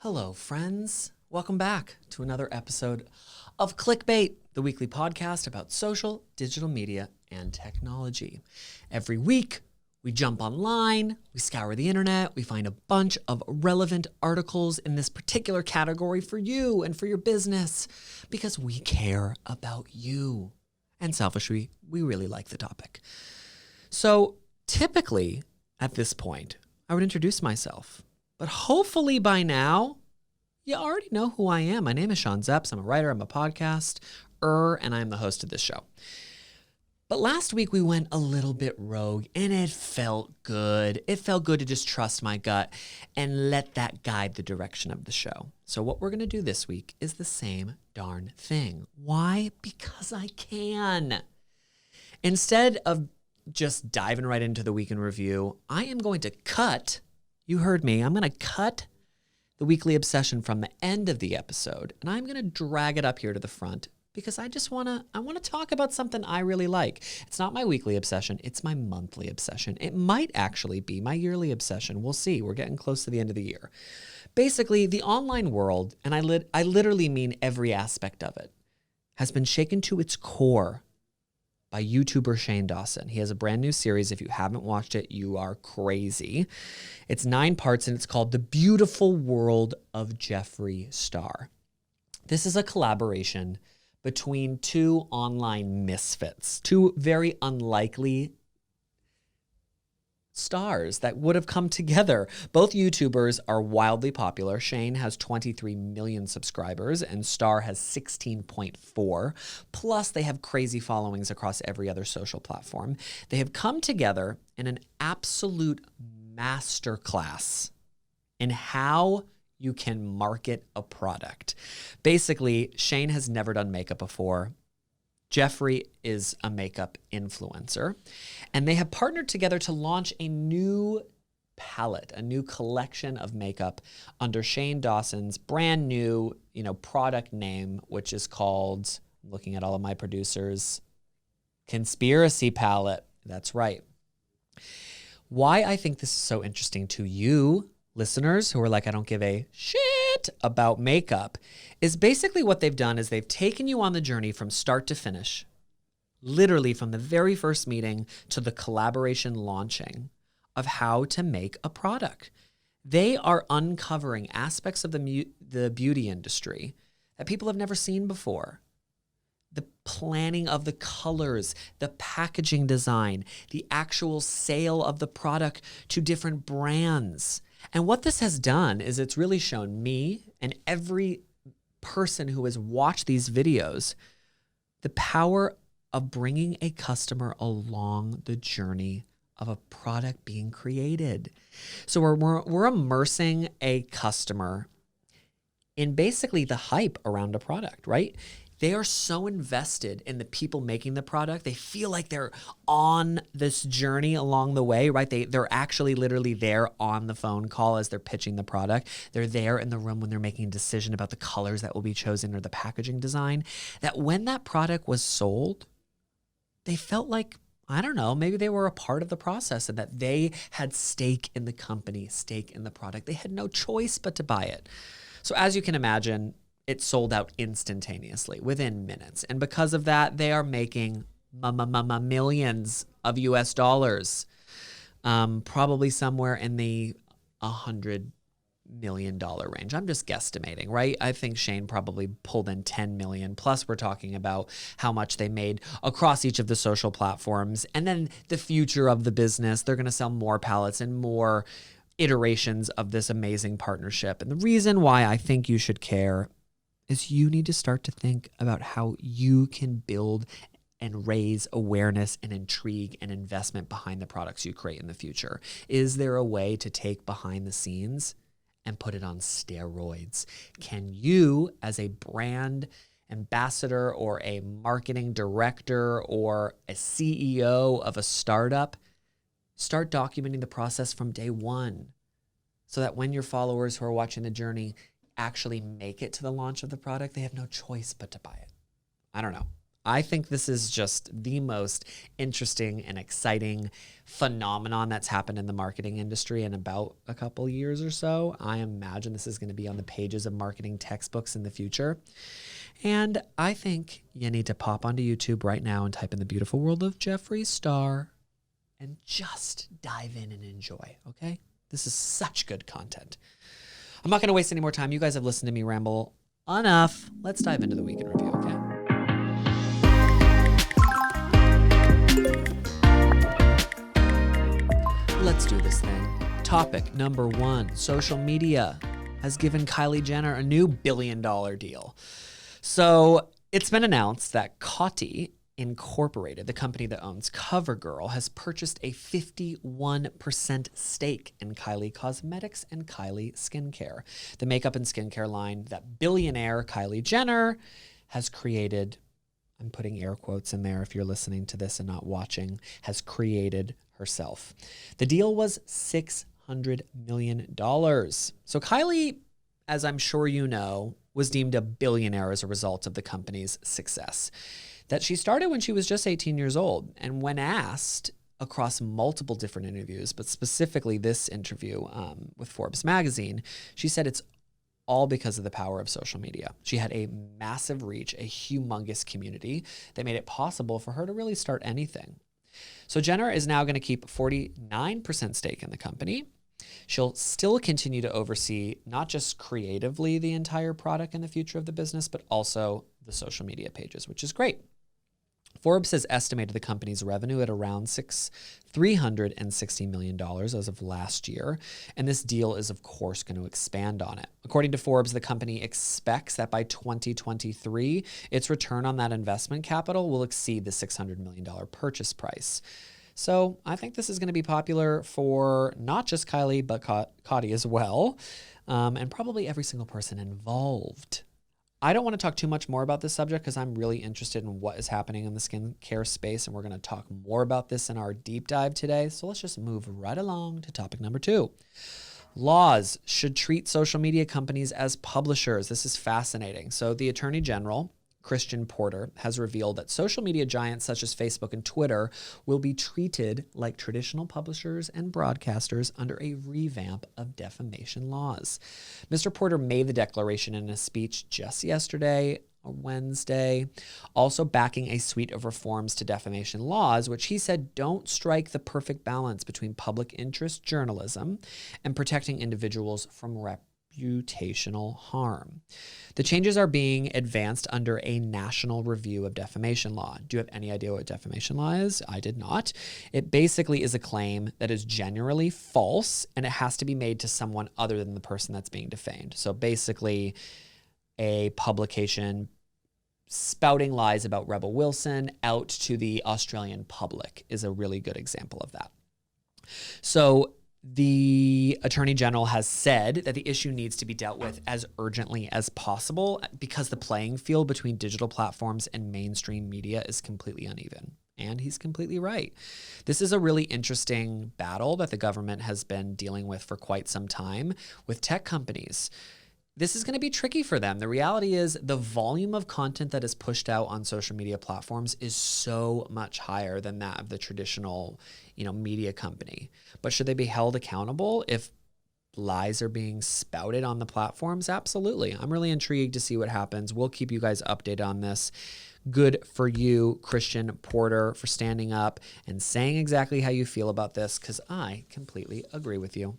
Hello, friends. Welcome back to another episode of Clickbait, the weekly podcast about social, digital media, and technology. Every week, we jump online, we scour the internet, we find a bunch of relevant articles in this particular category for you and for your business because we care about you. And selfishly, we really like the topic. So typically, at this point, I would introduce myself. But hopefully by now, you already know who I am. My name is Sean Zepps. I'm a writer, I'm a podcaster, and I'm the host of this show. But last week we went a little bit rogue, and it felt good. It felt good to just trust my gut and let that guide the direction of the show. So what we're going to do this week is the same darn thing. Why? Because I can. Instead of just diving right into the week in review, I am going to cut. You heard me. I'm going to cut the weekly obsession from the end of the episode, and I'm going to drag it up here to the front because I want to talk about something I really like. It's not my weekly obsession. It's my monthly obsession. It might actually be my yearly obsession. We'll see. We're getting close to the end of the year. Basically, the online world, and I literally mean every aspect of it, has been shaken to its core by YouTuber Shane Dawson. He has a brand new series. If you haven't watched it, you are crazy. It's 9 parts and it's called The Beautiful World of Jeffree Star. This is a collaboration between two online misfits, two very unlikely stars that would have come together. Both YouTubers are wildly popular. Shane has 23 million subscribers and Star has 16.4. Plus, they have crazy followings across every other social platform. They have come together in an absolute masterclass in how you can market a product. Basically, Shane has never done makeup before. Jeffree is a makeup influencer, and they have partnered together to launch a new palette, a new collection of makeup under Shane Dawson's brand new, product name, which is called, I'm looking at all of my producers, Conspiracy Palette. That's right. Why I think this is so interesting to you listeners who are like, I don't give a shit about makeup, is basically what they've done is they've taken you on the journey from start to finish, literally from the very first meeting to the collaboration launching of how to make a product. They are uncovering aspects of the beauty industry that people have never seen before. The planning of the colors, the packaging design, the actual sale of the product to different brands. And what this has done is it's really shown me and every person who has watched these videos the power of bringing a customer along the journey of a product being created. So we're immersing a customer in basically the hype around a product, right? They are so invested in the people making the product. They feel like they're on this journey along the way, right? They're actually literally there on the phone call as they're pitching the product. They're there in the room when they're making a decision about the colors that will be chosen or the packaging design. That when that product was sold, they felt like, I don't know, maybe they were a part of the process and that they had stake in the company, stake in the product. They had no choice but to buy it. So as you can imagine, it sold out instantaneously within minutes. And because of that, they are making millions of US dollars, probably somewhere in the $100 million range. I'm just guesstimating, right? I think Shane probably pulled in 10 million. Plus, we're talking about how much they made across each of the social platforms. And then the future of the business, they're going to sell more palettes and more iterations of this amazing partnership. And the reason why I think you should care is you need to start to think about how you can build and raise awareness and intrigue and investment behind the products you create in the future. Is there a way to take behind the scenes and put it on steroids? Can you, as a brand ambassador or a marketing director or a CEO of a startup, start documenting the process from day one so that when your followers who are watching the journey actually make it to the launch of the product, they have no choice but to buy it? I don't know. I think this is just the most interesting and exciting phenomenon that's happened in the marketing industry in about a couple years or so. I imagine this is going to be on the pages of marketing textbooks in the future. And I think you need to pop onto YouTube right now and type in the beautiful world of Jeffree Star and just dive in and enjoy, okay? This is such good content. I'm not going to waste any more time. You guys have listened to me ramble enough. Let's dive into the week in review, okay? Let's do this thing. Topic number 1, social media has given Kylie Jenner a new $1 billion deal. So it's been announced that Coty Incorporated, the company that owns CoverGirl, has purchased a 51% stake in Kylie Cosmetics and Kylie Skincare, the makeup and skincare line that billionaire Kylie Jenner has created. I'm putting air quotes in there if you're listening to this and not watching, has created herself. The deal was $600 million. So Kylie, as I'm sure you know, was deemed a billionaire as a result of the company's success that she started when she was just 18 years old. And when asked across multiple different interviews, but specifically this interview with Forbes magazine, she said it's all because of the power of social media. She had a massive reach, a humongous community that made it possible for her to really start anything. So Jenner is now going to keep 49% stake in the company. She'll still continue to oversee not just creatively the entire product and the future of the business, but also the social media pages, which is great. Forbes has estimated the company's revenue at around $360 million as of last year, and this deal is, of course, going to expand on it. According to Forbes, the company expects that by 2023, its return on that investment capital will exceed the $600 million purchase price. So I think this is going to be popular for not just Kylie, but Coty as well, and probably every single person involved. I don't want to talk too much more about this subject because I'm really interested in what is happening in the skincare space, and we're going to talk more about this in our deep dive today. So let's just move right along to topic number 2. Laws should treat social media companies as publishers. This is fascinating. So the Attorney General, Christian Porter, has revealed that social media giants such as Facebook and Twitter will be treated like traditional publishers and broadcasters under a revamp of defamation laws. Mr. Porter made the declaration in a speech just yesterday, Wednesday, also backing a suite of reforms to defamation laws, which he said don't strike the perfect balance between public interest journalism and protecting individuals from reputational harm. The changes are being advanced under a national review of defamation law. Do you have any idea what defamation law is? I did not. It basically is a claim that is generally false, and it has to be made to someone other than the person that's being defamed. So basically, a publication spouting lies about Rebel Wilson out to the Australian public is a really good example of that. So the Attorney General has said that the issue needs to be dealt with as urgently as possible because the playing field between digital platforms and mainstream media is completely uneven. And he's completely right. This is a really interesting battle that the government has been dealing with for quite some time with tech companies. This is going to be tricky for them. The reality is the volume of content that is pushed out on social media platforms is so much higher than that of the traditional, media company. But should they be held accountable if lies are being spouted on the platforms? Absolutely. I'm really intrigued to see what happens. We'll keep you guys updated on this. Good for you, Christian Porter, for standing up and saying exactly how you feel about this, because I completely agree with you.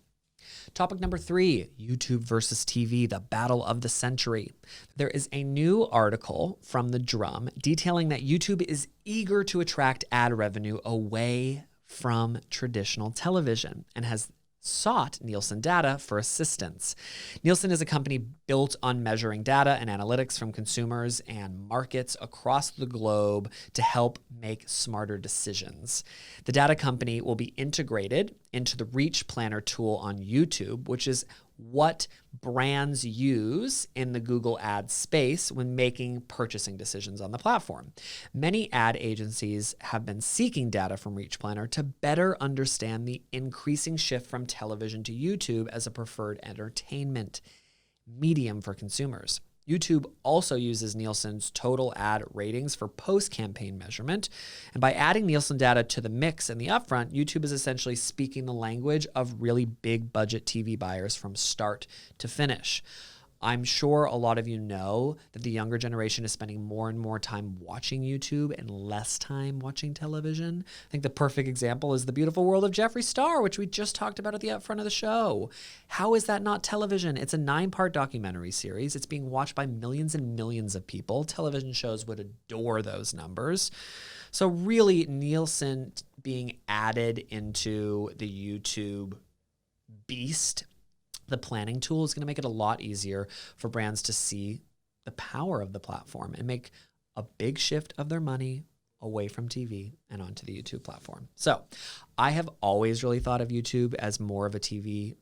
Topic number 3, YouTube versus TV, the battle of the century. There is a new article from The Drum detailing that YouTube is eager to attract ad revenue away from traditional television and has sought Nielsen data for assistance. Nielsen is a company built on measuring data and analytics from consumers and markets across the globe to help make smarter decisions. The data company will be integrated into the Reach Planner tool on YouTube, which is what brands use in the Google ad space when making purchasing decisions on the platform. Many ad agencies have been seeking data from Reach Planner to better understand the increasing shift from television to YouTube as a preferred entertainment medium for consumers. YouTube also uses Nielsen's total ad ratings for post-campaign measurement. And by adding Nielsen data to the mix in the upfront, YouTube is essentially speaking the language of really big budget TV buyers from start to finish. I'm sure a lot of you know that the younger generation is spending more and more time watching YouTube and less time watching television. I think the perfect example is The Beautiful World of Jeffree Star, which we just talked about at the upfront of the show. How is that not television? It's a 9-part documentary series. It's being watched by millions and millions of people. Television shows would adore those numbers. So really, Nielsen being added into the YouTube beast, the planning tool, is going to make it a lot easier for brands to see the power of the platform and make a big shift of their money away from TV and onto the YouTube platform. So I have always really thought of YouTube as more of a TV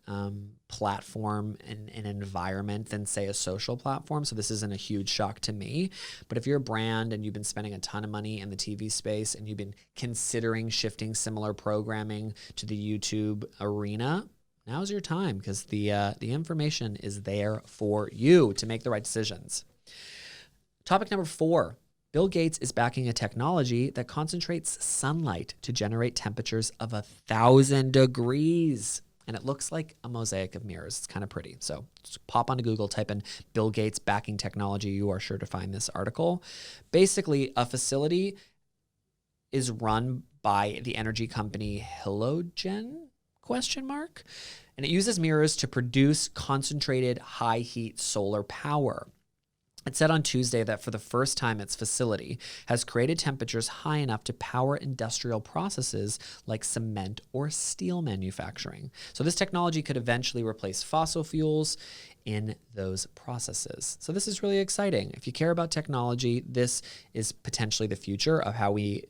platform and an environment than, say, a social platform. So this isn't a huge shock to me. But if you're a brand and you've been spending a ton of money in the TV space and you've been considering shifting similar programming to the YouTube arena, now's your time, because the information is there for you to make the right decisions. Topic number 4, Bill Gates is backing a technology that concentrates sunlight to generate temperatures of 1,000 degrees. And it looks like a mosaic of mirrors. It's kind of pretty. So just pop onto Google, type in Bill Gates backing technology. You are sure to find this article. Basically, a facility is run by the energy company Halogen? And it uses mirrors to produce concentrated high heat solar power. It said on Tuesday that for the first time, its facility has created temperatures high enough to power industrial processes like cement or steel manufacturing. So this technology could eventually replace fossil fuels in those processes. So this is really exciting. If you care about technology, this is potentially the future of how we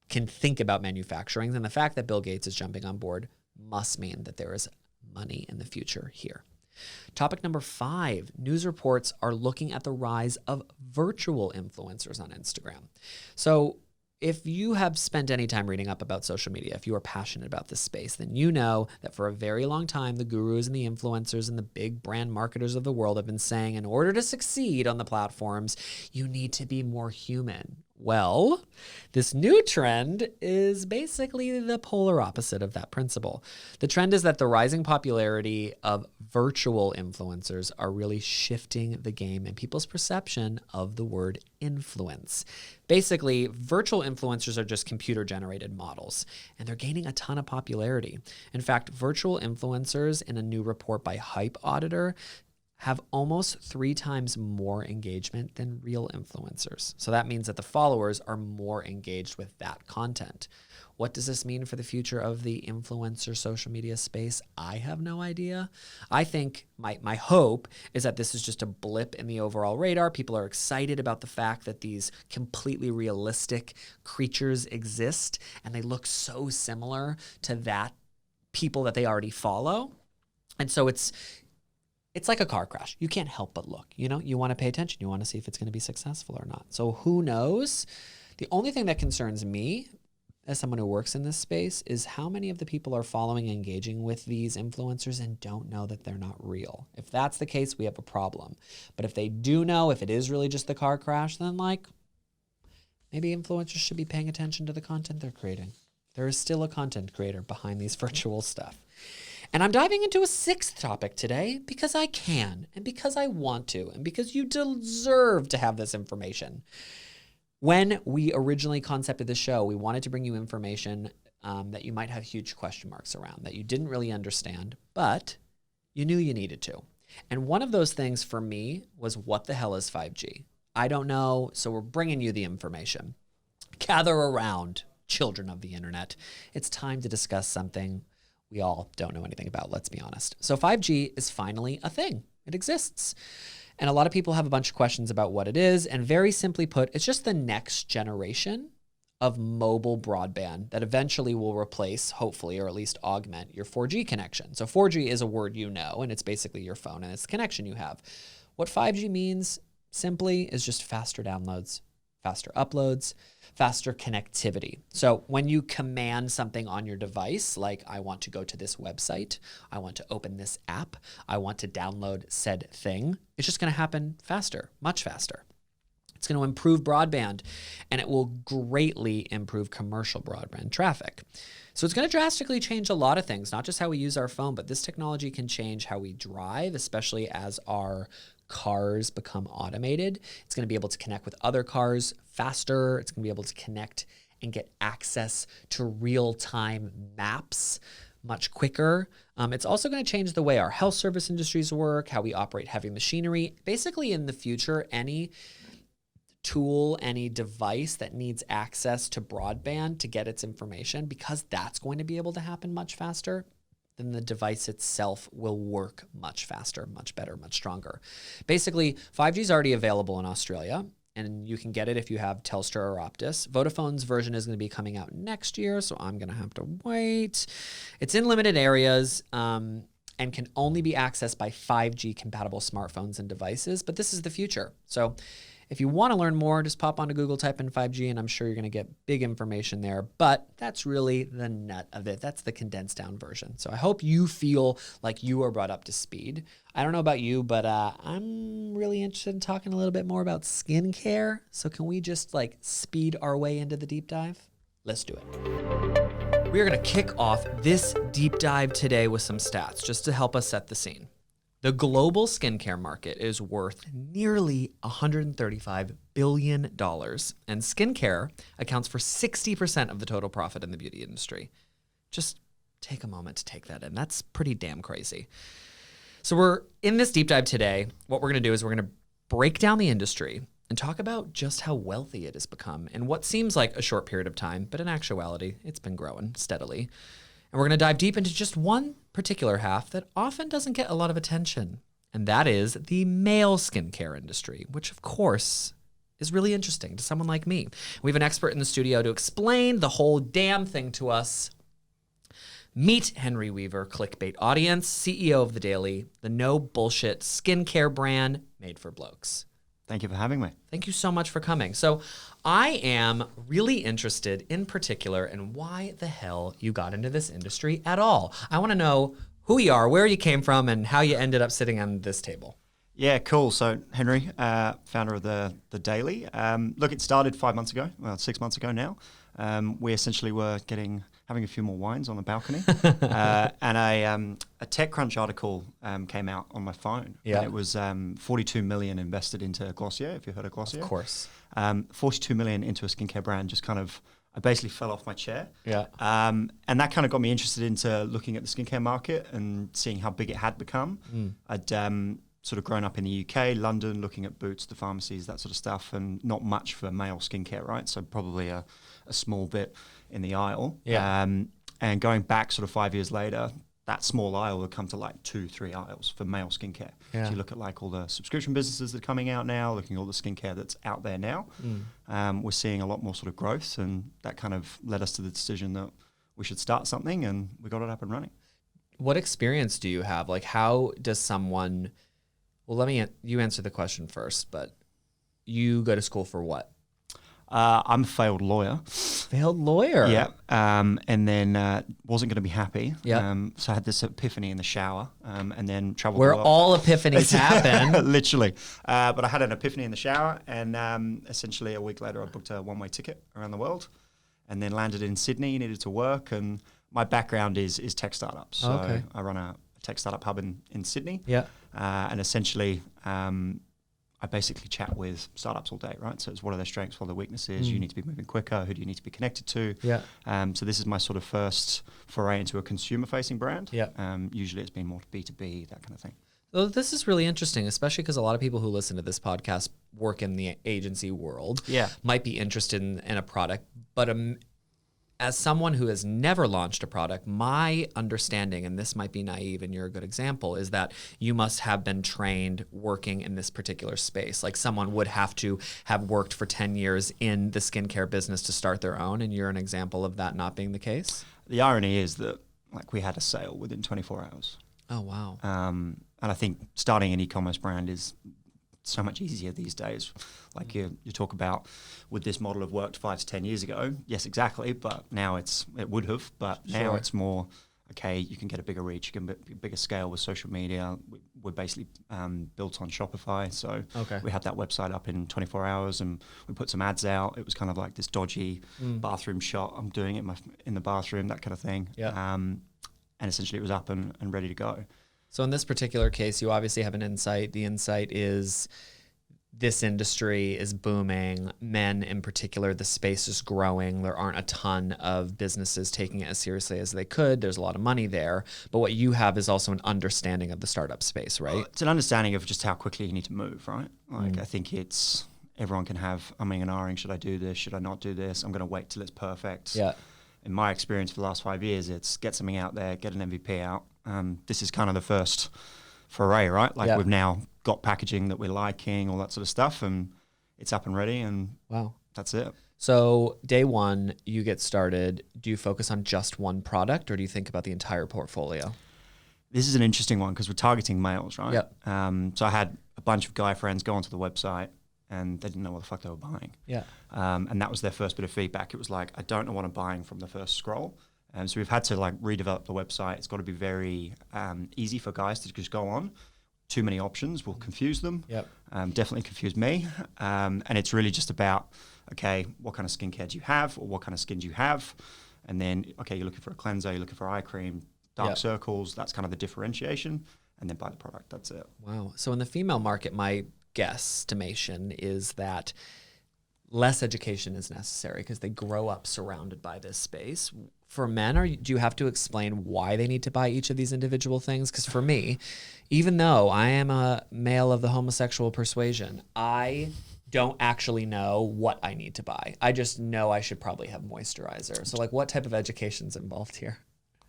can think about manufacturing. And the fact that Bill Gates is jumping on board must mean that there is money in the future here. Topic number 5, news reports are looking at the rise of virtual influencers on Instagram. So if you have spent any time reading up about social media, if you are passionate about this space, then you know that for a very long time, the gurus and the influencers and the big brand marketers of the world have been saying, in order to succeed on the platforms, you need to be more human. Well, this new trend is basically the polar opposite of that principle. The trend is that the rising popularity of virtual influencers are really shifting the game and people's perception of the word influence. Basically, virtual influencers are just computer-generated models, and they're gaining a ton of popularity. In fact, virtual influencers, in a new report by Hype Auditor, have almost 3 times more engagement than real influencers. So that means that the followers are more engaged with that content. What does this mean for the future of the influencer social media space? I have no idea. I think my hope is that this is just a blip in the overall radar. People are excited about the fact that these completely realistic creatures exist, and they look so similar to that people that they already follow. And so it's like a car crash. You can't help but look. You want to pay attention. You want to see if it's going to be successful or not. So who knows? The only thing that concerns me as someone who works in this space is how many of the people are following and engaging with these influencers and don't know that they're not real. If that's the case, we have a problem. But if they do know, if it is really just the car crash, then maybe influencers should be paying attention to the content they're creating. There is still a content creator behind these virtual stuff. And I'm diving into a 6th topic today because I can, and because I want to, and because you deserve to have this information. When we originally concepted the show, we wanted to bring you information that you might have huge question marks around, that you didn't really understand, but you knew you needed to. And one of those things for me was, what the hell is 5G? I don't know, so we're bringing you the information. Gather around, children of the internet. It's time to discuss something we all don't know anything about, let's be honest. So 5G is finally a thing. It exists. And a lot of people have a bunch of questions about what it is. And very simply put, it's just the next generation of mobile broadband that eventually will replace, hopefully, or at least augment your 4G connection. So 4G is a word you know, and it's basically your phone and it's the connection you have. What 5G means simply is just faster downloads, faster uploads, faster connectivity. So when you command something on your device, like I want to go to this website, I want to open this app, I want to download said thing, it's just going to happen faster, much faster. It's going to improve broadband, and it will greatly improve commercial broadband traffic. So it's going to drastically change a lot of things, not just how we use our phone, but this technology can change how we drive, especially as our cars become automated. It's going to be able to connect with other cars faster. It's going to be able to connect and get access to real-time maps much quicker. It's also going to change the way our health service industries work, how we operate heavy machinery. Basically, in the future, any tool, any device that needs access to broadband to get its information, because that's going to be able to happen much faster, then the device itself will work much faster, much better, much stronger. Basically, 5G is already available in Australia, and you can get it if you have Telstra or Optus. Vodafone's version is going to be coming out next year, so I'm going to have to wait. It's in limited areas and can only be accessed by 5G compatible smartphones and devices, but this is the future. So if you want to learn more, just pop onto Google, type in 5G, and I'm sure you're going to get big information there. But that's really the nut of it. That's the condensed down version. So I hope you feel like you are brought up to speed. I don't know about you, but I'm really interested in talking a little bit more about skincare. So can we just speed our way into the deep dive? Let's do it. We are going to kick off this deep dive today with some stats just to help us set the scene. The global skincare market is worth nearly $135 billion, and skincare accounts for 60% of the total profit in the beauty industry. Just take a moment to take that in. That's pretty damn crazy. So we're in this deep dive today. What we're going to do is we're going to break down the industry and talk about just how wealthy it has become in what seems like a short period of time, but in actuality, it's been growing steadily. And we're going to dive deep into just one particular half that often doesn't get a lot of attention, and that is the male skincare industry, which of course is really interesting to someone like me. We have an expert in the studio to explain the whole damn thing to us. Meet Henry Weaver, Clickbait audience, CEO of The Daily, the no bullshit skincare brand made for blokes. Thank you for having me. Thank you so much for coming. So I am really interested in particular in why the hell you got into this industry at all. I want to know who you are, where you came from, and how you ended up sitting on this table. Yeah, cool. So Henry, founder of The Daily. Look, it started 5 months ago, well, 6 months ago now. We essentially were having a few more wines on the balcony, and a TechCrunch article came out on my phone. Yeah. And it was 42 million invested into Glossier, if you've heard of Glossier. Of course. 42 million into a skincare brand, just kind of, I basically fell off my chair. Yeah. And that kind of got me interested into looking at the skincare market and seeing how big it had become. I'd sort of grown up in the UK, London, looking at Boots, the pharmacies, that sort of stuff, and not much for male skincare, right? So probably a small bit in the aisle. Yeah. And going back sort of 5 years later, that small aisle would come to 2-3 aisles for male skincare. Yeah. So you look at all the subscription businesses that are coming out now, looking at all the skincare that's out there now. We're seeing a lot more sort of growth, and that kind of led us to the decision that we should start something, and we got it up and running. What experience do you have? How does someone... Well, you answer the question first, but you go to school for what? I'm a failed lawyer. Failed lawyer? Yeah. And then wasn't going to be happy. Yeah. So I had this epiphany in the shower, and then traveled Where the world. all epiphanies happen. Literally. But I had an epiphany in the shower, and essentially a week later I booked a one-way ticket around the world, and then landed in Sydney, needed to work, and my background is tech startups. So okay. I run a tech startup hub in Sydney. Yeah. And essentially, I basically chat with startups all day, right? So it's what are their strengths, what are their weaknesses? You need to be moving quicker. Who do you need to be connected to? Yeah. So this is my sort of first foray into a consumer-facing brand. Yeah. Usually it's been more B2B, that kind of thing. Well, this is really interesting, especially because a lot of people who listen to this podcast work in the agency world. Yeah. Might be interested in a product, but as someone who has never launched a product, my understanding, and this might be naive and you're a good example, is that you must have been trained working in this particular space. Like someone would have to have worked for 10 years in the skincare business to start their own, and you're an example of that not being the case? The irony is that we had a sale within 24 hours. Oh, wow. And I think starting an e-commerce brand is so much easier these days. Like you talk about, would this model have worked 5 to 10 years ago? Yes, exactly. But now it would have. But now it's more, okay, you can get a bigger reach, you can get a bigger scale with social media. We're basically built on Shopify. So we had that website up in 24 hours and we put some ads out. It was kind of like this dodgy bathroom shot. I'm doing it in the bathroom, that kind of thing. And essentially it was up and ready to go. So in this particular case, you obviously have an insight. The insight is this industry is booming. Men in particular, the space is growing. There aren't a ton of businesses taking it as seriously as they could. There's a lot of money there. But what you have is also an understanding of the startup space, right? It's an understanding of just how quickly you need to move, right? Like I think everyone can have umming and ahhing. Should I do this? Should I not do this? I'm going to wait till it's perfect. Yeah. In my experience for the last 5 years, it's get something out there, get an MVP out. This is kind of the first foray, right? Like we've now got packaging that we're liking, all that sort of stuff, and it's up and ready, and that's it. So day one, you get started. Do you focus on just one product, or do you think about the entire portfolio? This is an interesting one because we're targeting males, right? Yep. So I had a bunch of guy friends go onto the website, and they didn't know what the fuck they were buying. Yeah. And that was their first bit of feedback. It was like, I don't know what I'm buying from the first scroll. So we've had to like redevelop the website. It's got to be very easy for guys to just go on. Too many options will confuse them. Yep. Definitely confused me. And it's really just about, okay, what kind of skincare do you have, or what kind of skin do you have? And then, okay, you're looking for a cleanser, you're looking for eye cream, dark circles. That's kind of the differentiation. And then buy the product. That's it. Wow. So in the female market, my guesstimation is that less education is necessary because they grow up surrounded by this space. For men, do you have to explain why they need to buy each of these individual things? Because for me, even though I am a male of the homosexual persuasion, I don't actually know what I need to buy. I just know I should probably have moisturizer. So like, what type of education is involved here?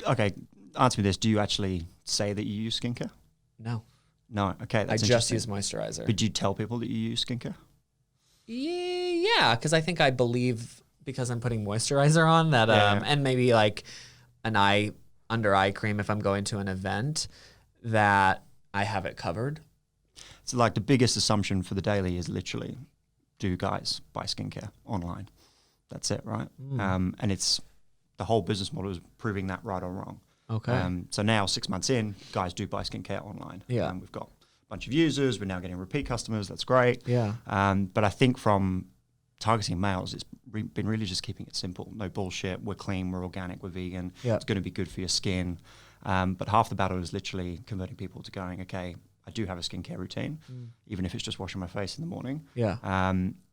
Okay, answer me this. Do you actually say that you use skincare? No. No, okay, that's I just use moisturizer. But do you tell people that you use skincare? Yeah, because I think I believe, because I'm putting moisturizer on, that and maybe like an under eye cream if I'm going to an event, that I have it covered. So like the biggest assumption for the daily is literally, do guys buy skincare online? That's it, right? And it's the whole business model is proving that right or wrong. Okay. So now 6 months in, guys do buy skincare online. Yeah. We've got a bunch of users. We're now getting repeat customers. That's great. Yeah. But I think from targeting males, it's been really just keeping it simple. No bullshit. We're clean. We're organic. We're vegan. Yeah. It's going to be good for your skin. But half the battle is literally converting people to going, okay, I do have a skincare routine, even if it's just washing my face in the morning. Yeah.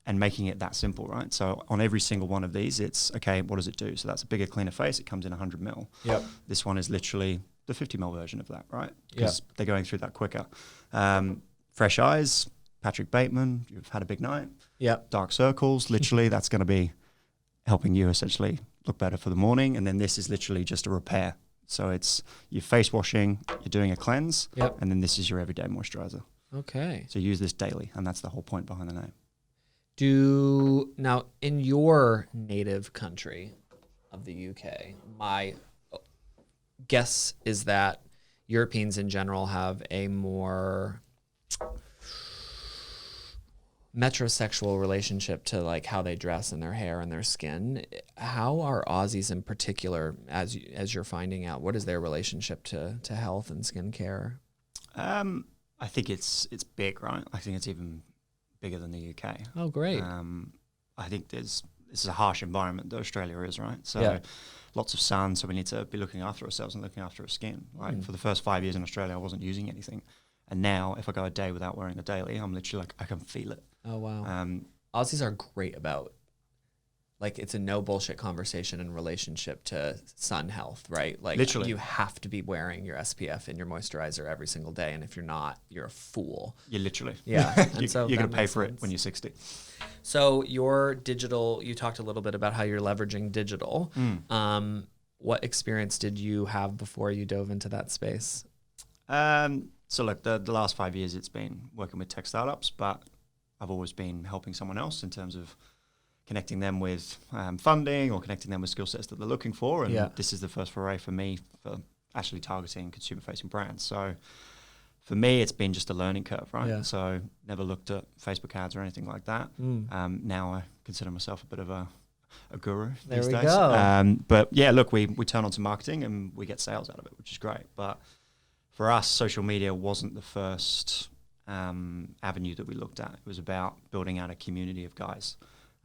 And making it that simple, right? So on every single one of these, it's, okay, what does it do? So that's a bigger, cleaner face. It comes in 100 mil. Yep. This one is literally the 50 mil version of that, right? Yep. Because they're going through that quicker. Fresh eyes, Patrick Bateman, you've had a big night. Yep. Dark circles, literally, that's going to be helping you essentially look better for the morning. And then this is literally just a repair. So it's your face washing, you're doing a cleanse, and then this is your everyday moisturizer. Okay. So you use this daily, and that's the whole point behind the name. Now in your native country of the UK, my guess is that Europeans in general have a more metrosexual relationship to like how they dress and their hair and their skin. How are Aussies in particular, as you're finding out, what is their relationship to health and skincare? I think it's big, right? I think it's even bigger than the UK. Oh, great. I think this is a harsh environment that Australia is, right? So lots of sun, so we need to be looking after ourselves and looking after our skin. Like for the first 5 years in Australia, I wasn't using anything. And now if I go a day without wearing a daily, I'm literally like, I can feel it. Oh, wow. Aussies are great about, like, it's a no bullshit conversation in relationship to sun health, right? Like, literally, you have to be wearing your SPF and your moisturizer every single day. And if you're not, you're a fool. You literally. Yeah. You're going to pay for it when you're 60. So your digital, you talked a little bit about how you're leveraging digital. What experience did you have before you dove into that space? So look, the last 5 years it's been working with tech startups, but I've always been helping someone else in terms of connecting them with funding or connecting them with skill sets that they're looking for. And this is the first foray for me for actually targeting consumer-facing brands. So for me, it's been just a learning curve, right? Yeah. So never looked at Facebook ads or anything like that. Now I consider myself a bit of a guru There these we days. go. But yeah, look, we turn on to marketing and we get sales out of it, which is great. But for us, social media wasn't the first avenue that we looked at. It was about building out a community of guys.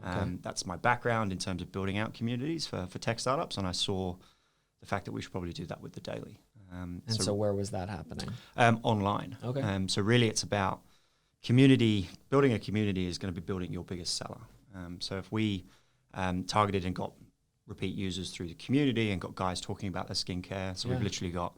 Okay. That's my background in terms of building out communities for tech startups, and I saw the fact that we should probably do that with the Daily. And so where was that happening? Online. Okay. So really it's about community. Building a community is going to be building your biggest seller. So if we targeted and got repeat users through the community and got guys talking about their skincare, so we've literally got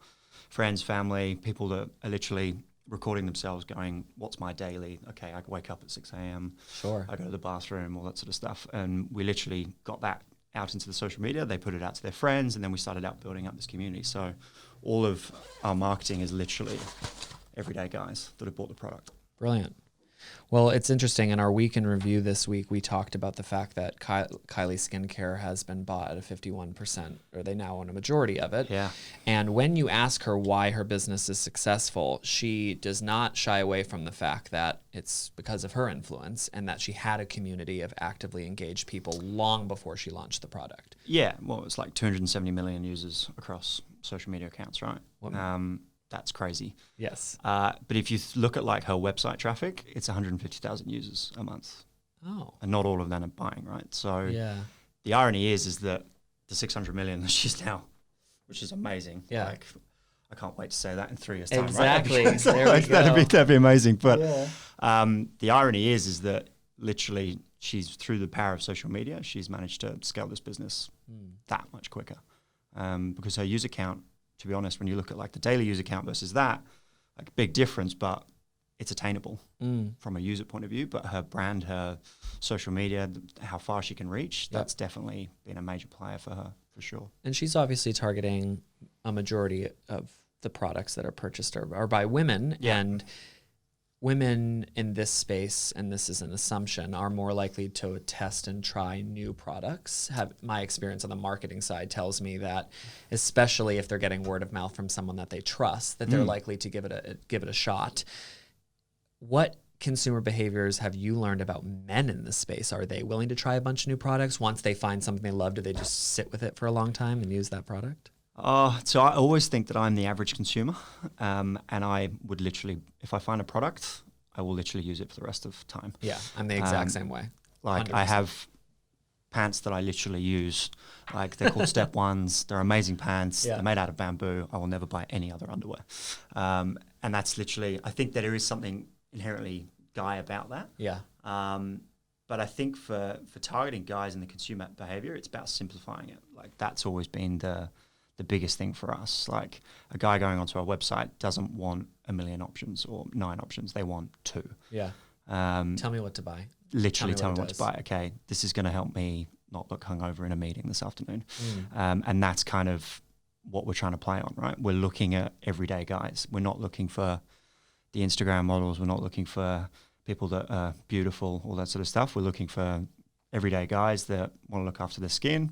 friends, family, people that are literally recording themselves going, what's my daily? Okay, I wake up at 6 a.m. Sure. I go to the bathroom, all that sort of stuff. And we literally got that out into the social media. They put it out to their friends, and then we started out building up this community. So all of our marketing is literally everyday guys that have bought the product. Brilliant. Well, it's interesting. In our week in review this week, we talked about the fact that Kylie Skincare has been bought at a 51%, or they now own a majority of it. Yeah. And when you ask her why her business is successful, she does not shy away from the fact that it's because of her influence and that she had a community of actively engaged people long before she launched the product. Yeah. Well, it's like 270 million users across social media accounts, right? That's crazy. Yes. But if you look at like her website traffic, it's 150,000 users a month. Oh. And not all of them are buying, right? So Yeah. the irony is that the 600 million that she's now, which is amazing. Yeah. Like, I can't wait to say that in 3 years' time. Exactly. Right? There we go. That'd be amazing. But the irony is that literally she's, through the power of social media, she's managed to scale this business that much quicker. Because her user count, to be honest, when you look at like the daily user count versus that, like big difference, but it's attainable from a user point of view. But her brand, her social media, how far she can reach, that's definitely been a major player for her, for sure. And she's obviously targeting a majority of the products that are purchased are by women. Yeah. And women in this space, and this is an assumption, are more likely to test and try new products. My experience on the marketing side tells me that, especially if they're getting word of mouth from someone that they trust, that they're likely to give it a shot. What consumer behaviors have you learned about men in this space? Are they willing to try a bunch of new products? Once they find something they love, do they just sit with it for a long time and use that product? So I always think that I'm the average consumer, and I would literally, if I find a product, I will literally use it for the rest of time. Yeah, I'm the exact same way. Like 100%. I have pants that I literally use, like they're called Step Ones. They're amazing pants. Yeah. They're made out of bamboo. I will never buy any other underwear. And that's literally, I think that there is something inherently guy about that. Yeah. But I think for targeting guys in the consumer behavior, it's about simplifying it. Like that's always been the biggest thing for us. Like a guy going onto our website doesn't want a million options or 9 options. They want 2. Yeah. Tell me what to buy. Literally tell me what does. to buy. Okay, this is going to help me not look hungover in a meeting this afternoon. And that's kind of what we're trying to play on, right? We're looking at everyday guys. We're not looking for the Instagram models. We're not looking for people that are beautiful, all that sort of stuff. We're looking for everyday guys that want to look after their skin,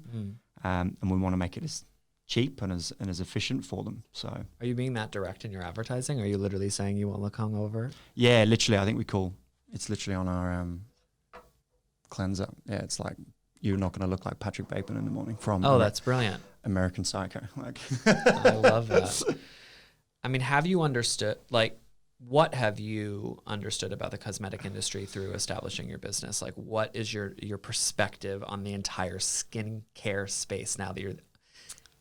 and we want to make it as cheap and as efficient for them. So, are you being that direct in your advertising? Are you literally saying you won't look hungover? Yeah, literally. I think it's literally on our cleanser. Yeah, it's like you're not going to look like Patrick Bateman in the morning from. That's brilliant. American Psycho. Like, I love that. I mean, have you understood, like, what have you understood about the cosmetic industry through establishing your business? Like, what is your perspective on the entire skincare space now that you're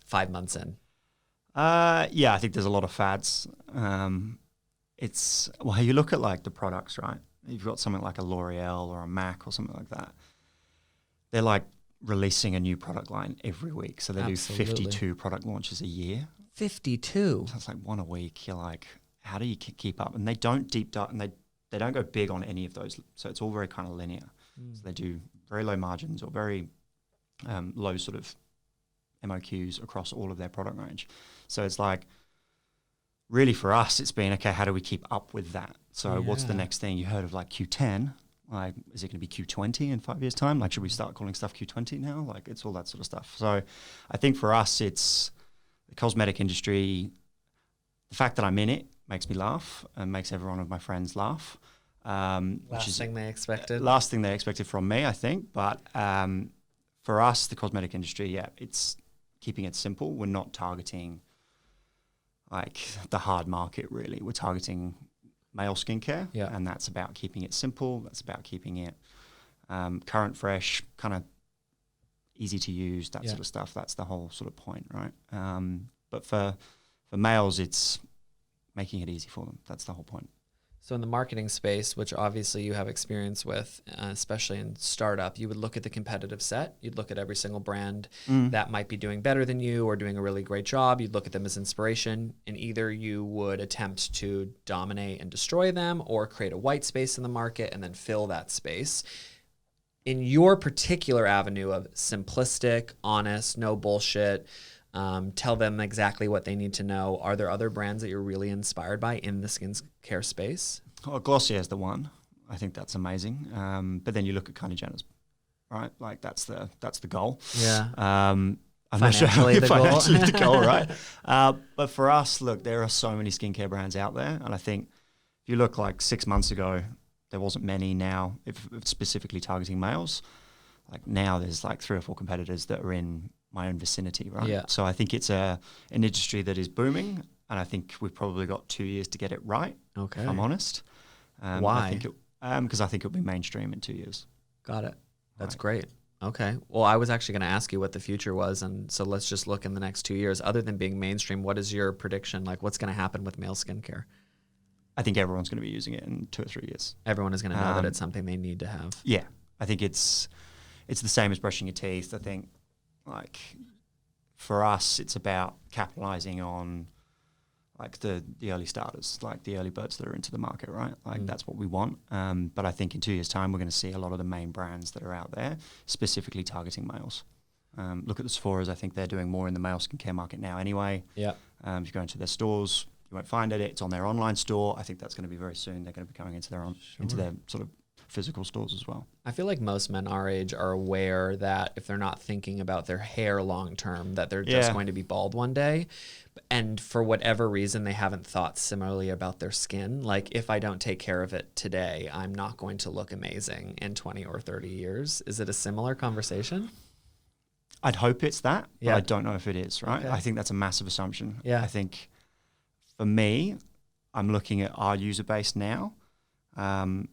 5 months in? Yeah, I think there's a lot of fads. You look at like the products, right? You've got something like a L'Oreal or a MAC or something like that. They're like releasing a new product line every week. So they Absolutely. do 52 product launches a year. 52. So it's like 1 a week. You're like, how do you keep up? And they don't deep dive, and they don't go big on any of those. So it's all very kind of linear. So they do very low margins or very low sort of MOQs across all of their product range. So it's like, really for us, it's been, okay, how do we keep up with that? So what's the next thing? You heard of like Q10. Like, is it going to be Q20 in 5 years' time? Like, should we start calling stuff Q20 now? Like, it's all that sort of stuff. So I think for us, it's the cosmetic industry. The fact that I'm in it makes me laugh and makes every one of my friends laugh. Last thing they expected. Last thing they expected from me, I think. But for us, the cosmetic industry, it's keeping it simple. We're not targeting like the hard market, really. We're targeting male skincare, and that's about keeping it simple. That's about keeping it current, fresh, kind of easy to use, that sort of stuff. That's the whole sort of point, right? But for males, it's making it easy for them. That's the whole point. So in the marketing space, which obviously you have experience with, especially in startup, you would look at the competitive set. You'd look at every single brand that might be doing better than you or doing a really great job. You'd look at them as inspiration, and either you would attempt to dominate and destroy them or create a white space in the market and then fill that space. In your particular avenue of simplistic, honest, no bullshit, tell them exactly what they need to know, are there other brands that you're really inspired by in the skincare space? Well, Glossier is the one. I think that's amazing. But then you look at Kylie Jenner's, right? Like that's the goal. Yeah. I'm not sure how financially the goal, right? But for us, look, there are so many skincare brands out there, and I think if you look like 6 months ago, there wasn't many. Now, if specifically targeting males, like now there's like 3 or 4 competitors that are in my own vicinity, right? Yeah. So I think it's an industry that is booming, and I think we've probably got 2 years to get it right. Okay. If I'm honest. Why? Because I think it'll be mainstream in 2 years. Got it. That's great. Okay. Well, I was actually going to ask you what the future was, and so let's just look in the next 2 years. Other than being mainstream, what is your prediction? Like, what's going to happen with male skincare? I think everyone's going to be using it in 2 or 3 years. Everyone is going to know that it's something they need to have. Yeah. I think it's the same as brushing your teeth. I think, like, for us, it's about capitalizing on like the early starters, like the early birds that are into the market, right? Like that's what we want. But I think in 2 years' time, we're going to see a lot of the main brands that are out there specifically targeting males. Look at the Sephora's. I think they're doing more in the male skincare market now anyway. Yeah. If you go into their stores, you won't find it. It's on their online store. I think that's going to be very soon. They're going to be coming into their into their sort of physical stores as well. I feel like most men our age are aware that if they're not thinking about their hair long term, that they're just going to be bald one day. And for whatever reason, they haven't thought similarly about their skin. Like, if I don't take care of it today, I'm not going to look amazing in 20 or 30 years. Is it a similar conversation? I'd hope it's that, but I don't know if it is, right? Okay. I think that's a massive assumption. Yeah. I think for me, I'm looking at our user base now, and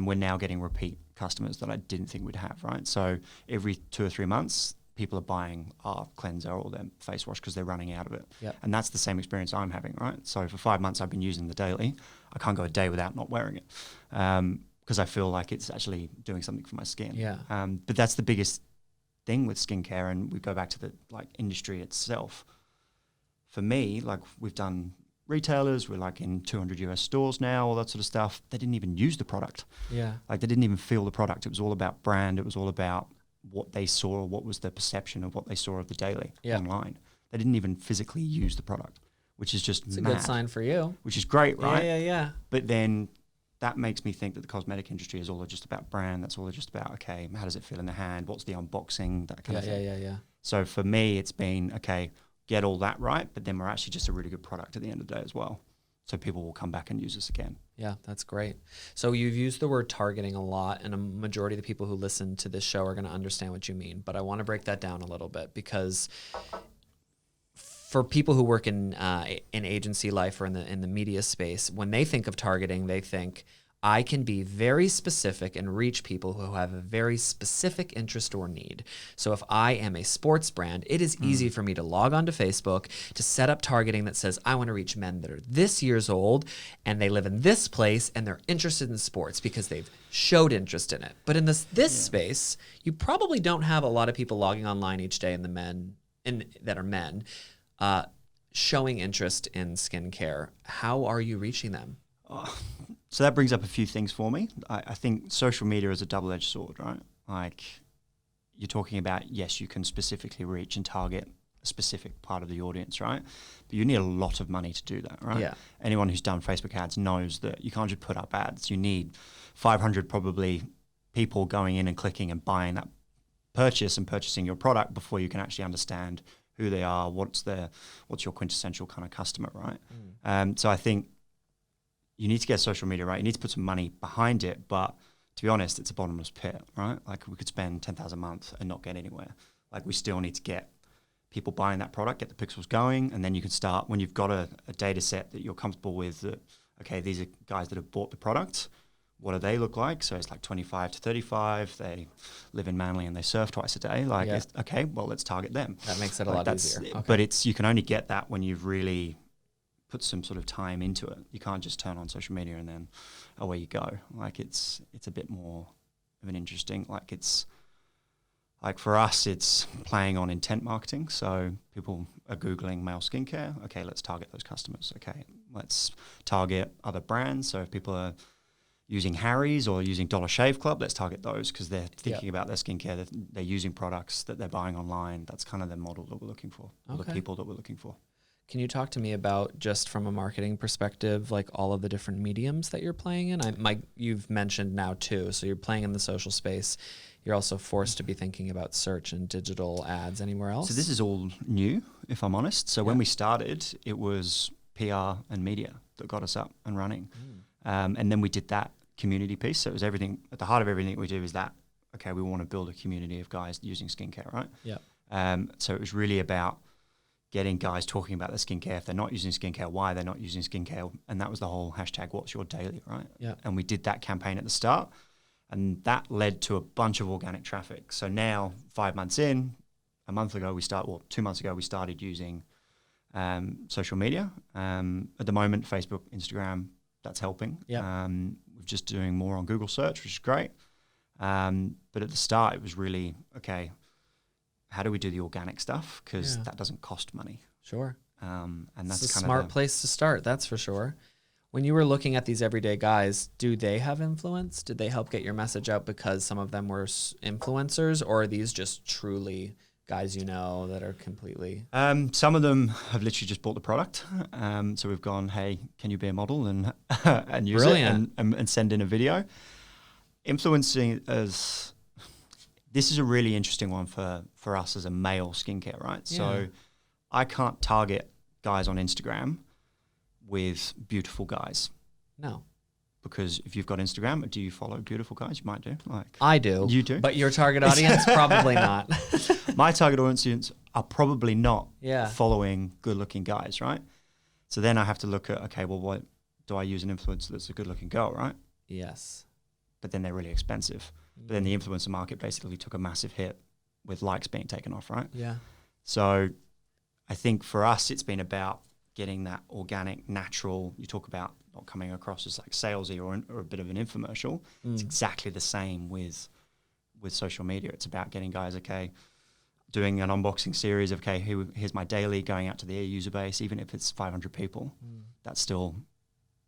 we're now getting repeat customers that I didn't think we'd have, right? So every 2 or 3 months, people are buying our cleanser or their face wash because they're running out of it. Yep. And that's the same experience I'm having, right? So for 5 months, I've been using the daily. I can't go a day without not wearing it because I feel like it's actually doing something for my skin. Yeah. But that's the biggest thing with skincare, and we go back to the like industry itself. For me, like we've done retailers, we're like in 200 US stores now, all that sort of stuff. They didn't even use the product. Yeah. Like they didn't even feel the product. It was all about brand. It was all about what they saw, what was the perception of what they saw of the daily online. They didn't even physically use the product, which is just It's a mad, good sign for you. which is great, right? Yeah. But then that makes me think that the cosmetic industry is all just about brand. That's all just about, okay, how does it feel in the hand? What's the unboxing? That kind of thing. Yeah. So for me, it's been, okay, get all that right, but then we're actually just a really good product at the end of the day as well. So people will come back and use us again. Yeah, that's great. So you've used the word targeting a lot, and a majority of the people who listen to this show are going to understand what you mean. But I want to break that down a little bit, because for people who work in agency life or in the media space, when they think of targeting, they think, I can be very specific and reach people who have a very specific interest or need. So if I am a sports brand, it is easy for me to log onto Facebook to set up targeting that says, I want to reach men that are this years old and they live in this place and they're interested in sports because they've showed interest in it. But in this space, you probably don't have a lot of people logging online each day that are men showing interest in skincare. How are you reaching them? So that brings up a few things for me. I think social media is a double-edged sword, right? Like you're talking about, yes, you can specifically reach and target a specific part of the audience, right? But you need a lot of money to do that, right? Yeah. Anyone who's done Facebook ads knows that you can't just put up ads. You need 500 probably people going in and clicking and buying that purchase and purchasing your product before you can actually understand who they are, what's your quintessential kind of customer, right? So I think you need to get social media right. You need to put some money behind it, but to be honest, it's a bottomless pit, right? Like we could spend 10,000 a month and not get anywhere. Like we still need to get people buying that product, get the pixels going, and then you can start when you've got a data set that you're comfortable with. That okay, these are guys that have bought the product. What do they look like? So it's like 25 to 35. They live in Manly and they surf twice a day. Like, okay, well, let's target them. That makes it a lot easier. Okay. But you can only get that when you've really put some sort of time into it. You can't just turn on social media and then away you go. Like it's a bit more of an interesting, like it's like for us, it's playing on intent marketing. So people are Googling male skincare. Okay, let's target those customers. Okay, let's target other brands. So if people are using Harry's or using Dollar Shave Club, let's target those because they're thinking about their skincare. They're using products that they're buying online. That's kind of the model that we're looking for, or the people that we're looking for. Can you talk to me about, just from a marketing perspective, like all of the different mediums that you're playing in? You've mentioned now too, so you're playing in the social space. You're also forced to be thinking about search and digital ads. Anywhere else? So this is all new, if I'm honest. So when we started, it was PR and media that got us up and running. And then we did that community piece. So it was everything, at the heart of everything we do is that, okay, we want to build a community of guys using skincare, right? Yeah. So it was really about getting guys talking about their skincare. If they're not using skincare, why they're not using skincare. And that was the whole hashtag, what's your daily, right? Yeah. And we did that campaign at the start. And that led to a bunch of organic traffic. So now, 5 months in, 2 months ago, we started using social media. At the moment, Facebook, Instagram, that's helping. Yeah. We're just doing more on Google search, which is great. But at the start, it was really, okay, how do we do the organic stuff? Because that doesn't cost money. Sure. And that's it's a kind smart of place to start, that's for sure. When you were looking at these everyday guys, do they have influence? Did they help get your message out because some of them were influencers, or are these just truly guys you know that are completely... Some of them have literally just bought the product. So we've gone, hey, can you be a model and and use it and send in a video? Influencing as... This is a really interesting one for us as a male skincare, right? Yeah. So I can't target guys on Instagram with beautiful guys. No. Because if you've got Instagram, do you follow beautiful guys? You might do. Like I do. You do? But your target audience, probably not. My target audience are probably not Yeah. following good-looking guys, right? So then I have to look at, okay, well, what do I use an influencer that's a good-looking girl, right? Yes. But then they're really expensive. But then the influencer market basically took a massive hit with likes being taken off, right? Yeah. So I think for us, it's been about getting that organic, natural, you talk about not coming across as like salesy or a bit of an infomercial. It's exactly the same with social media. It's about getting guys, okay, doing an unboxing series of, okay, here's my daily, going out to the user base, even if it's 500 people, that's still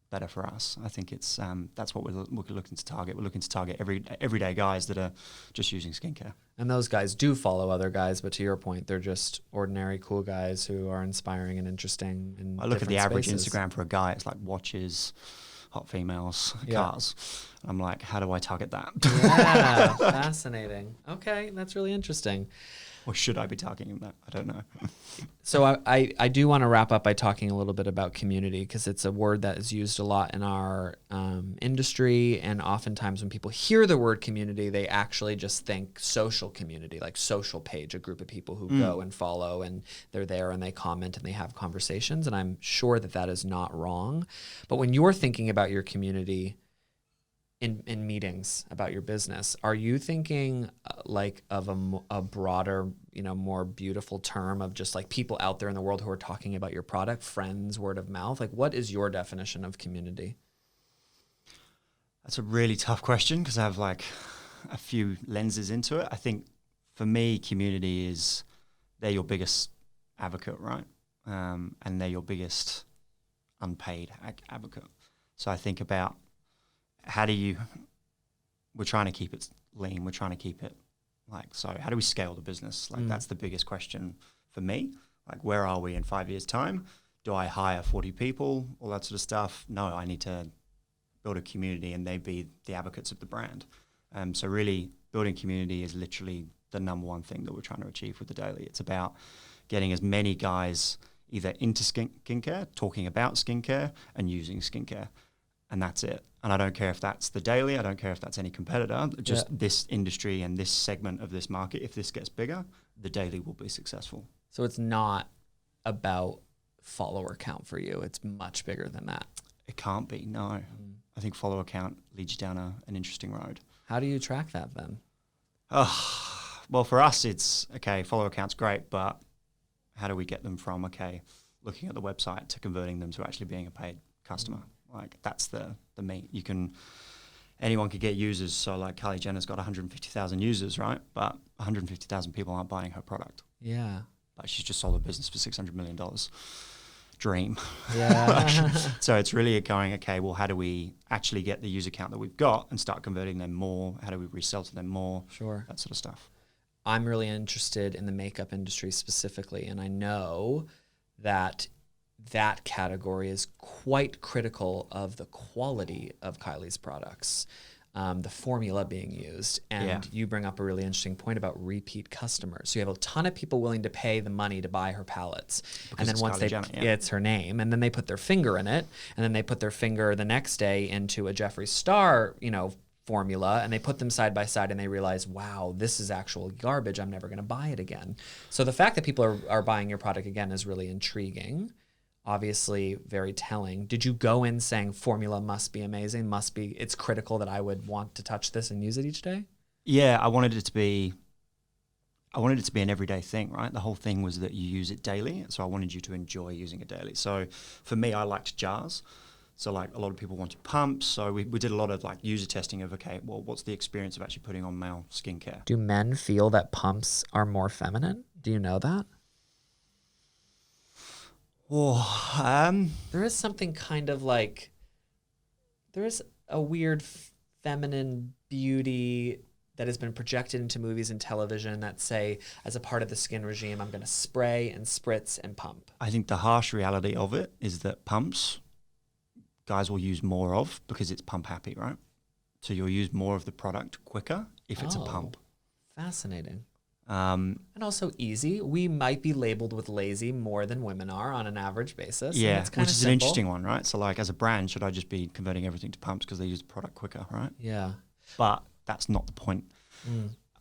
better for us. I think it's that's what we're looking to target. We're looking to target everyday guys that are just using skincare. And those guys do follow other guys, but to your point, they're just ordinary, cool guys who are inspiring and interesting. In I look at the average spaces. Instagram for a guy, it's like watches, hot females, cars. I'm like, how do I target that? Yeah, fascinating. Okay, that's really interesting. Or should I be targeting that? I don't know. So I do want to wrap up by talking a little bit about community, because it's a word that is used a lot in our industry. And oftentimes when people hear the word community, they actually just think social community, like social page, a group of people who go and follow and they're there and they comment and they have conversations. And I'm sure that that is not wrong. But when you're thinking about your community in meetings about your business, are you thinking like of a broader, more beautiful term of just like people out there in the world who are talking about your product, friends, word of mouth? Like, what is your definition of community? That's a really tough question because I have like a few lenses into it. I think for me, community is they're your biggest advocate, right? And they're your biggest unpaid advocate. So I think about we're trying to keep it lean. We're trying to keep it so how do we scale the business? That's the biggest question for me. Like, where are we in 5 years' time? Do I hire 40 people? All that sort of stuff. No, I need to build a community and they be the advocates of the brand. So really building community is literally the number one thing that we're trying to achieve with the daily. It's about getting as many guys either into skincare, talking about skincare, and using skincare. And that's it. And I don't care if that's the daily, I don't care if that's any competitor, just this industry and this segment of this market, if this gets bigger, the daily will be successful. So it's not about follower count for you. It's much bigger than that. It can't be, no. I think follower count leads you down an interesting road. How do you track that then? Well, for us, it's, okay, follower count's great, but how do we get them from, okay, looking at the website to converting them to actually being a paid customer? Like, that's the meat. Anyone could get users. So like Kylie Jenner's got 150,000 users, right? But 150,000 people aren't buying her product. Yeah. But she's just sold a business for $600 million. Dream. Yeah. So it's really going, okay, well, how do we actually get the user count that we've got and start converting them more? How do we resell to them more? Sure. That sort of stuff. I'm really interested in the makeup industry specifically, and I know that that category is quite critical of the quality of Kylie's products, the formula being used. And you bring up a really interesting point about repeat customers. So you have a ton of people willing to pay the money to buy her palettes. Because and then once it's her name, and then they put their finger in it, and then they put their finger the next day into a Jeffree Star, formula, and they put them side by side and they realize, wow, this is actual garbage. I'm never going to buy it again. So the fact that people are buying your product again is really intriguing. Obviously very telling. Did you go in saying formula must be amazing, it's critical that I would want to touch this and use it each day? Yeah, I wanted it to be an everyday thing, right? The whole thing was that you use it daily. So I wanted you to enjoy using it daily. So for me, I liked jars. So like a lot of people wanted pumps. So we did a lot of like user testing of, okay, well, what's the experience of actually putting on male skincare? Do men feel that pumps are more feminine? Do you know that? There is something kind of like, there is a weird feminine beauty that has been projected into movies and television that say, as a part of the skin regime, I'm going to spray and spritz and pump. I think the harsh reality of it is that pumps, guys will use more of because it's pump happy, right? So you'll use more of the product quicker if it's a pump. Fascinating. And also easy. We might be labeled with lazy more than women are on an average basis. Yeah, which is an interesting one, right? So like as a brand, should I just be converting everything to pumps because they use the product quicker, right? Yeah. But that's not the point.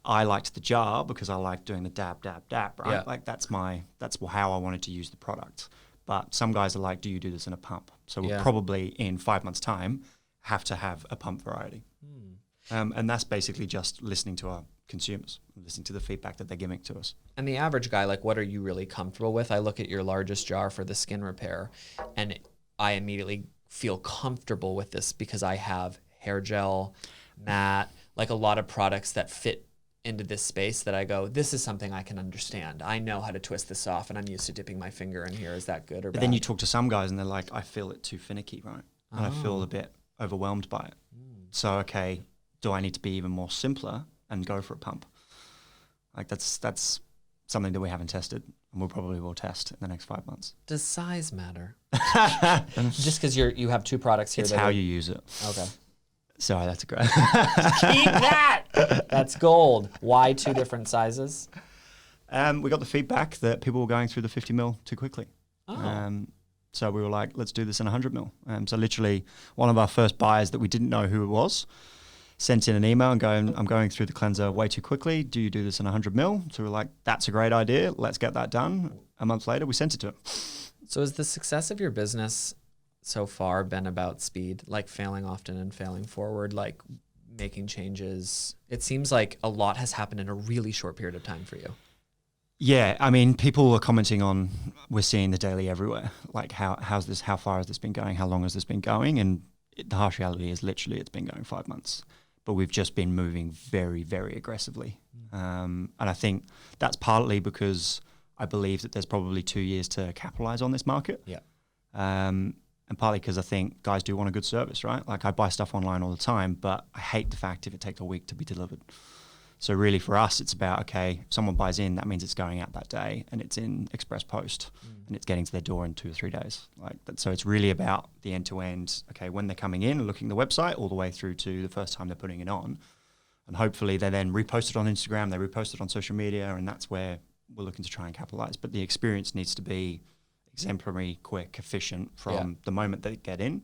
I liked the jar because I liked doing the dab, dab, dab, right? Yeah. Like that's how I wanted to use the product. But some guys are like, do you do this in a pump? So we'll probably in 5 months' time have to have a pump variety. And that's basically just listening to our consumers, listening to the feedback that they're giving to us. And the average guy, like, what are you really comfortable with? I look at your largest jar for the skin repair, and I immediately feel comfortable with this because I have hair gel, matte, like a lot of products that fit into this space that I go, this is something I can understand. I know how to twist this off, and I'm used to dipping my finger in here. Is that good or bad? But then you talk to some guys, and they're like, I feel it too finicky, right? And I feel a bit overwhelmed by it. So, okay, do I need to be even more simpler and go for a pump? Like that's something that we haven't tested, and we'll probably will test in the next 5 months. Does size matter? Just because you have two products here. It's how you use it. Okay. Sorry, that's a great. Keep that. That's gold. Why two different sizes? We got the feedback that people were going through the 50 mil too quickly. Oh. So we were like, let's do this in 100 mil. So literally one of our first buyers that we didn't know who it was sent in an email and going, I'm going through the cleanser way too quickly. Do you do this in 100 mil? So we're like, that's a great idea. Let's get that done. A month later, we sent it to him. So has the success of your business so far been about speed, like failing often and failing forward, like making changes? It seems like a lot has happened in a really short period of time for you. Yeah, I mean, people are commenting on, we're seeing the daily everywhere. Like, how far has this been going? How long has this been going? And the harsh reality is literally it's been going 5 months. But we've just been moving very, very aggressively. And I think that's partly because I believe that there's probably 2 years to capitalize on this market. Yeah. And partly because I think guys do want a good service, right? Like I buy stuff online all the time, but I hate the fact if it takes a week to be delivered. So really for us, it's about, okay, if someone buys in, that means it's going out that day and it's in express post and it's getting to their door in 2 or 3 days. Like that, so it's really about the end to end, okay, when they're coming in and looking at the website all the way through to the first time they're putting it on. And hopefully they then repost it on Instagram, they repost it on social media, and that's where we're looking to try and capitalize. But the experience needs to be exemplary, quick, efficient from the moment they get in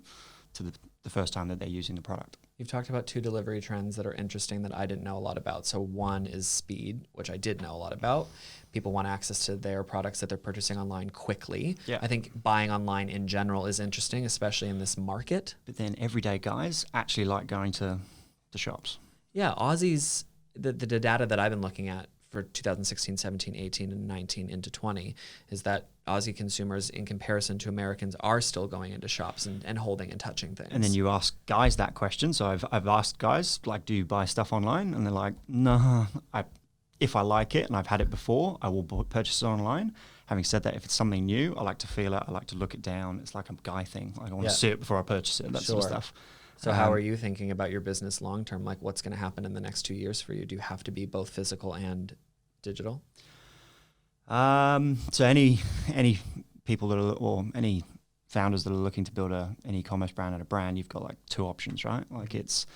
to the first time that they're using the product. You've talked about 2 delivery trends that are interesting that I didn't know a lot about. So one is speed, which I did know a lot about. People want access to their products that they're purchasing online quickly. Yeah. I think buying online in general is interesting, especially in this market. But then everyday guys actually like going to the shops. Yeah, Aussies, the data that I've been looking at for 2016, 17, 18, and 19 into 20 is that Aussie consumers, in comparison to Americans, are still going into shops and holding and touching things. And then you ask guys that question. So I've asked guys, like, do you buy stuff online? And they're like, no, if I like it and I've had it before, I will purchase it online. Having said that, if it's something new, I like to feel it. I like to look it down. It's like a guy thing. Like, I want to see it before I purchase it, that sort of stuff. So how are you thinking about your business long term? Like, what's going to happen in the next 2 years for you? Do you have to be both physical and digital? So any people that are, or any founders that are looking to build an e-commerce brand and a brand, you've got like 2 options, right? Like, it's,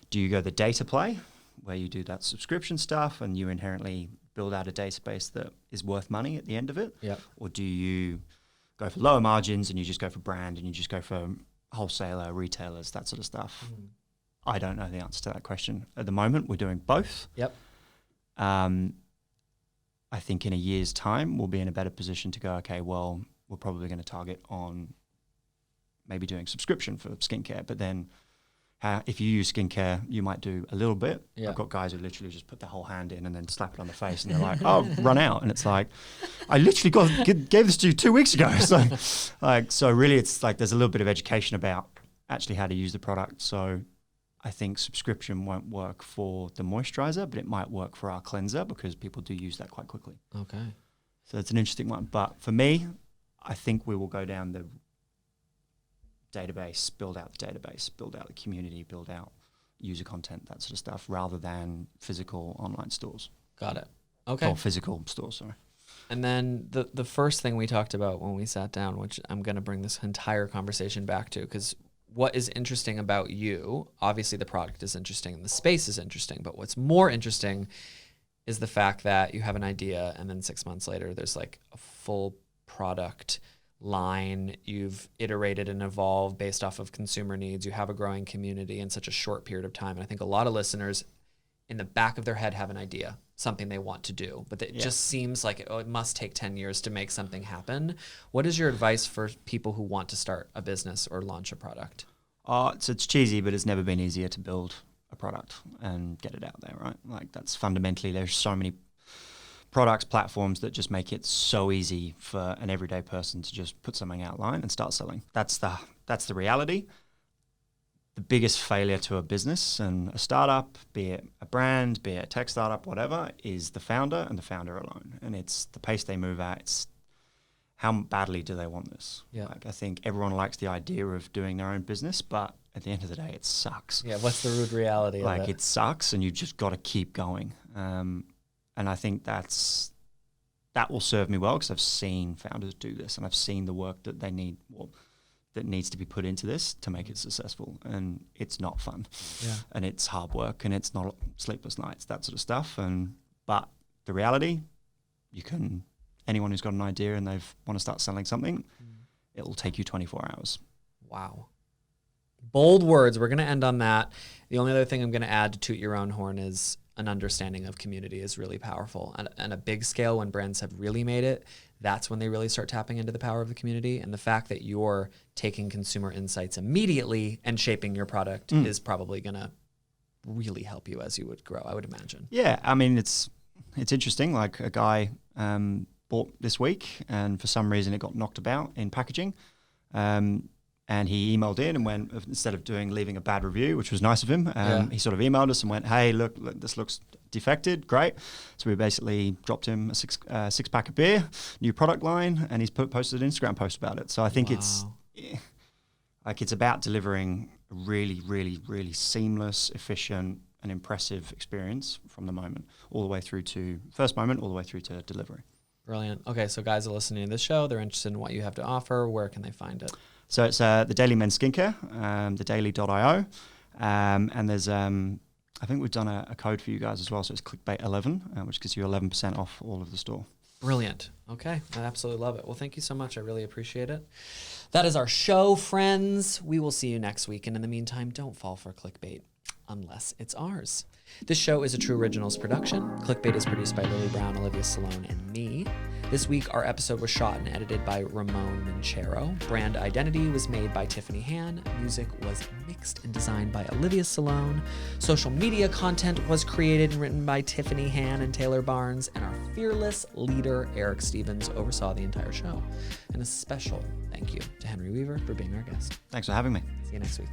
do you go the data play where you do that subscription stuff and you inherently build out a database that is worth money at the end of it? Yep. Or do you go for lower margins and you just go for brand and you just go for wholesaler, retailers, that sort of stuff? I don't know the answer to that question. At the moment, we're doing both. Yep. I think in a year's time, we'll be in a better position to go, okay, well, we're probably going to target on maybe doing subscription for skincare. But then if you use skincare, you might do a little bit. Yeah. I've got guys who literally just put their whole hand in and then slap it on the face. And they're like, oh, run out. And it's like, I literally gave this to you 2 weeks ago. So really it's like there's a little bit of education about actually how to use the product. So I think subscription won't work for the moisturizer, but it might work for our cleanser because people do use that quite quickly. Okay. So it's an interesting one. But for me, I think we will go down the database, build out the database, build out the community, build out user content, that sort of stuff, rather than physical online stores. Got it. Okay. Or physical stores, sorry. And then the first thing we talked about when we sat down, which I'm going to bring this entire conversation back to, because what is interesting about you, obviously the product is interesting and the space is interesting, but what's more interesting is the fact that you have an idea and then 6 months later there's like a full product line. You've iterated and evolved based off of consumer needs. You have a growing community in such a short period of time. And I think a lot of listeners in the back of their head have an idea, something they want to do, but it just seems like it must take 10 years to make something happen. What is your advice for people who want to start a business or launch a product? So it's cheesy, but it's never been easier to build a product and get it out there, right? Like, that's fundamentally, there's so many products, platforms that just make it so easy for an everyday person to just put something online and start selling. That's the reality. The biggest failure to a business and a startup, be it a brand, be it a tech startup, whatever, is the founder and the founder alone. And it's the pace they move at. It's how badly do they want this? Yeah. Like, I think everyone likes the idea of doing their own business, but at the end of the day, it sucks. Yeah, what's the rude reality of it? It sucks, and you just got to keep going. And I think that will serve me well because I've seen founders do this, and I've seen the work that they need, that needs to be put into this to make it successful. And it's not fun, and it's hard work, and it's not sleepless nights, that sort of stuff. But the reality, anyone who's got an idea and they want to start selling something, it will take you 24 hours. Wow. Bold words. We're going to end on that. The only other thing I'm going to add to toot your own horn is an understanding of community is really powerful. And a big scale, when brands have really made it, that's when they really start tapping into the power of the community. And the fact that you're taking consumer insights immediately and shaping your product is probably going to really help you as you would grow, I would imagine. Yeah, I mean, it's interesting. Like, a guy bought this week, and for some reason it got knocked about in packaging. And he emailed in and went, instead of leaving a bad review, which was nice of him, he sort of emailed us and went, hey, look, this looks defected. Great. So we basically dropped him a six pack of beer, new product line, and he's posted an Instagram post about it. So I think it's about delivering a really, really, really seamless, efficient, and impressive experience from the moment all the way through to delivery. Brilliant. Okay, so guys are listening to this show. They're interested in what you have to offer. Where can they find it? So it's the Daily Men's Skincare, thedaily.io. And there's, I think we've done a code for you guys as well. So it's Clickbait 11, which gives you 11% off all of the store. Brilliant. Okay, I absolutely love it. Well, thank you so much. I really appreciate it. That is our show, friends. We will see you next week. And in the meantime, don't fall for clickbait unless it's ours. This show is a True Originals production. Clickbait is produced by Lily Brown, Olivia Salone, and me. This week, our episode was shot and edited by Ramon Minchero. Brand identity was made by Tiffany Han. Music was mixed and designed by Olivia Salone. Social media content was created and written by Tiffany Han and Taylor Barnes. And our fearless leader, Eric Stevens, oversaw the entire show. And a special thank you to Henry Weaver for being our guest. Thanks for having me. See you next week.